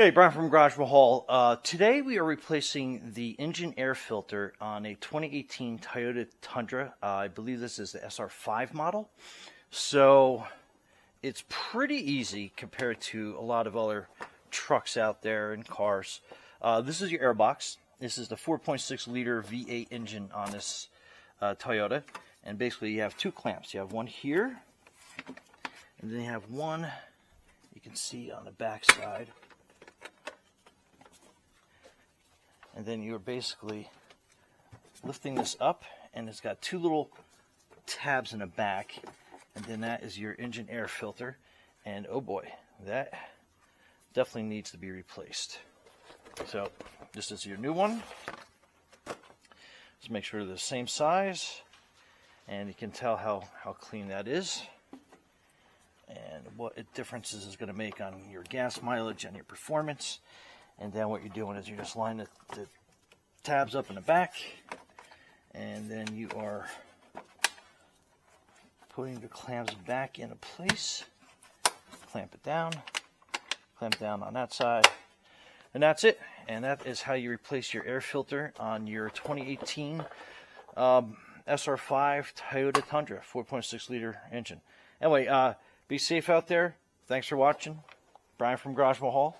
Hey, Brian from Garage Mahal. Today we are replacing the engine air filter on a 2018 Toyota Tundra. I believe this is the SR5 model. So it's pretty easy compared to a lot of other trucks out there and cars. This is your air box. This is the 4.6 liter V8 engine on this Toyota. And basically you have two clamps. You have one here, and then you have one you can see on the back side. And then you're basically lifting this up, and it's got two little tabs in the back, and then that is your engine air filter. And oh boy, that definitely needs to be replaced. So this is your new one. Just make sure they're the same size, and you can tell how clean that is and what differences is going to make on your gas mileage and your performance. And then what you're doing is you're just lining the tabs up in the back, and then you are putting the clamps back into place. Clamp it down on that side, and that's it. And that is how you replace your air filter on your 2018 SR5 Toyota Tundra 4.6 liter engine. Anyway, be safe out there. Thanks for watching. Brian from Garage Mahal.